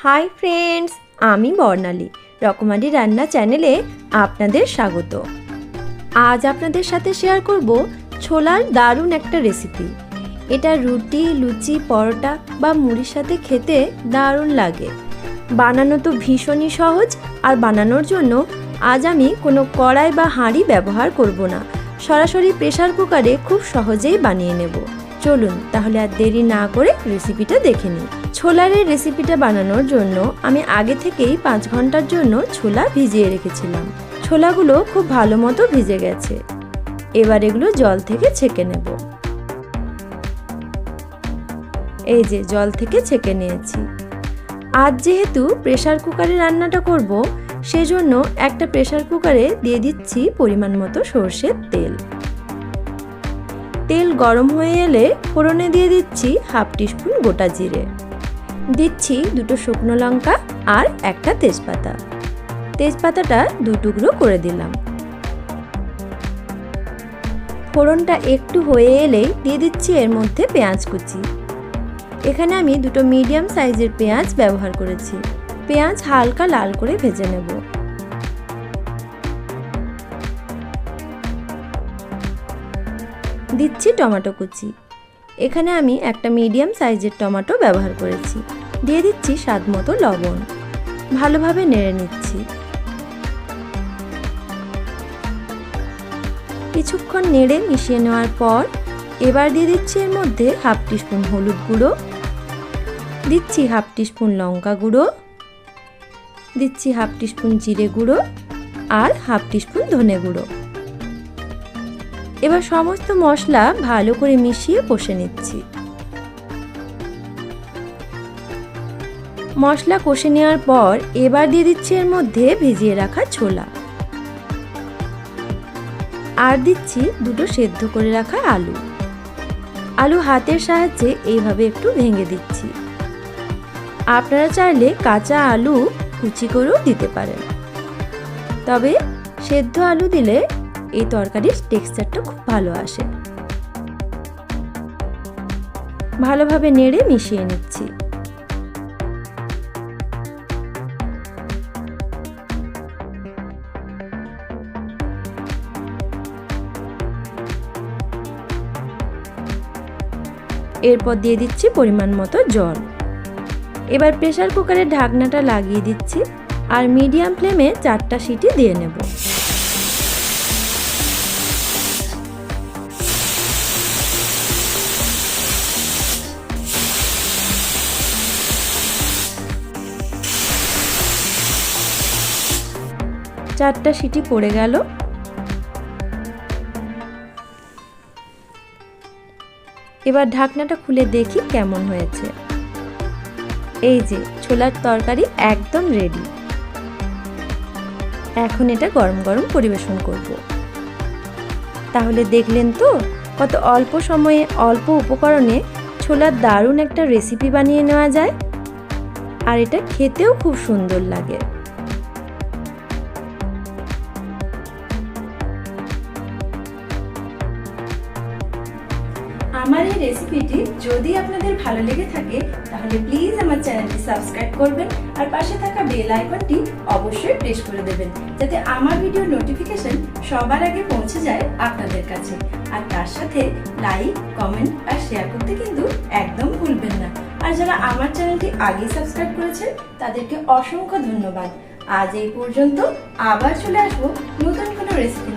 Hi friends, আমি বর্ণালী রকমারি রান্না চ্যানেলে আপনাদের স্বাগত। আজ আপনাদের সাথে শেয়ার করব ছোলার দারুণ একটা রেসিপি। এটা রুটি, লুচি, পরোটা বা মুড়ির সাথে খেতে দারুণ লাগে। বানানো তো ভীষণই সহজ, আর বানানোর জন্য আজ আমি কোনো কড়াই বা হাঁড়ি ব্যবহার করব না, সরাসরি প্রেসার কুকারে খুব সহজেই বানিয়ে নেব। চলুন তাহলে আর দেরি না করে রেসিপিটা দেখে নিই। ছোলার এই রেসিপিটা বানানোর জন্য আমি আগে থেকেই 5 ঘন্টার জন্য ছোলা ভিজিয়ে রেখেছিলাম। ছোলাগুলো খুব ভালো মতো ভিজে গেছে। এবার এগুলো জল থেকে ছেঁকে নেব। এই যে জল থেকে ছেঁকে নিয়েছি। আজ যেহেতু প্রেসার কুকারে রান্নাটা করব, সেজন্য একটা প্রেসার কুকারে দিয়ে দিচ্ছি পরিমাণ মতো সরষের তেল। তেল গরম হয়ে এলে ফোড়নে দিয়ে দিচ্ছি হাফ টিস্পুন গোটা জিরে, দিচ্ছি 2টো শুকনো লঙ্কা আর একটা তেজপাতা। তেজপাতাটা 2 টুকরো করে দিলাম। ফোড়নটা একটু হয়ে এলেই দিয়ে দিচ্ছি এর মধ্যে পেঁয়াজ কুচি। এখানে আমি 2টো মিডিয়াম সাইজের পেঁয়াজ ব্যবহার করেছি। পেঁয়াজ হালকা লাল করে ভেজে নেব। দিচ্ছি টমেটো কুচি। এখানে আমি একটা মিডিয়াম সাইজের টমেটো ব্যবহার করেছি। দিয়ে দিচ্ছি স্বাদ মতো লবণ। ভালোভাবে নেড়ে নিচ্ছি। কিছুক্ষণ নেড়ে মিশিয়ে নেওয়ার পর এবার দিয়ে দিচ্ছি এর মধ্যে হাফ টিস্পুন হলুদ গুঁড়ো, দিচ্ছি হাফ টিস্পুন লঙ্কা গুঁড়ো, দিচ্ছি হাফ টিস্পুন জিরে গুঁড়ো আর হাফ টিস্পুন ধনে গুঁড়ো। এবার সমস্ত মশলা ভালো করে মিশিয়ে কষে নিচ্ছি। মশলা কষে নেওয়ার পর এবার দিয়ে দিচ্ছি এর মধ্যে ভিজিয়ে রাখা ছোলা, আর দিচ্ছি 2টো সেদ্ধ করে রাখা আলু। আলু হাতের সাহায্যে এইভাবে একটু ভেঙে দিচ্ছি। আপনারা চাইলে কাঁচা আলু কুচি করেও দিতে পারেন, তবে সেদ্ধ আলু দিলে এই তরকারির টেক্সচারটা খুব ভালো আসে। ভালোভাবে নেড়ে মিশিয়ে নিচ্ছি। এরপর দিয়ে দিচ্ছি পরিমাণ মতো জল। এবার প্রেসার কুকারের ঢাকনাটা লাগিয়ে দিচ্ছি আর মিডিয়াম ফ্লেমে 4টা সিটি দিয়ে নেব। চারটা সিটি পড়ে গেল। এবার ঢাকনাটা খুলে দেখি কেমন হয়েছে। এই যে ছোলার তরকারি একদম রেডি। এখন এটা গরম গরম পরিবেশন করব। তাহলে দেখলেন তো কত অল্প সময়ে অল্প উপকরণে ছোলার দারুণ একটা রেসিপি বানিয়ে নেওয়া যায়, আর এটা খেতেও খুব সুন্দর লাগে। আমার এই রেসিপিটি যদি আপনাদের ভালো লেগে থাকে তাহলে প্লিজ আমার চ্যানেলটি সাবস্ক্রাইব করবেন, আর পাশে থাকা বেল আইকনটি অবশ্যই প্রেস করে দেবেন, যাতে আমার ভিডিও নোটিফিকেশন সবার আগে পৌঁছে যায় আপনাদের কাছে। আর তার সাথে লাইক, কমেন্ট আর শেয়ার করতে কিন্তু একদম ভুলবেন না। আর যারা আমার চ্যানেলটি আগেই সাবস্ক্রাইব করেছেন তাদেরকে অসংখ্য ধন্যবাদ। আজ এই পর্যন্ত, আবার চলে আসবো নতুন কোনো রেসিপি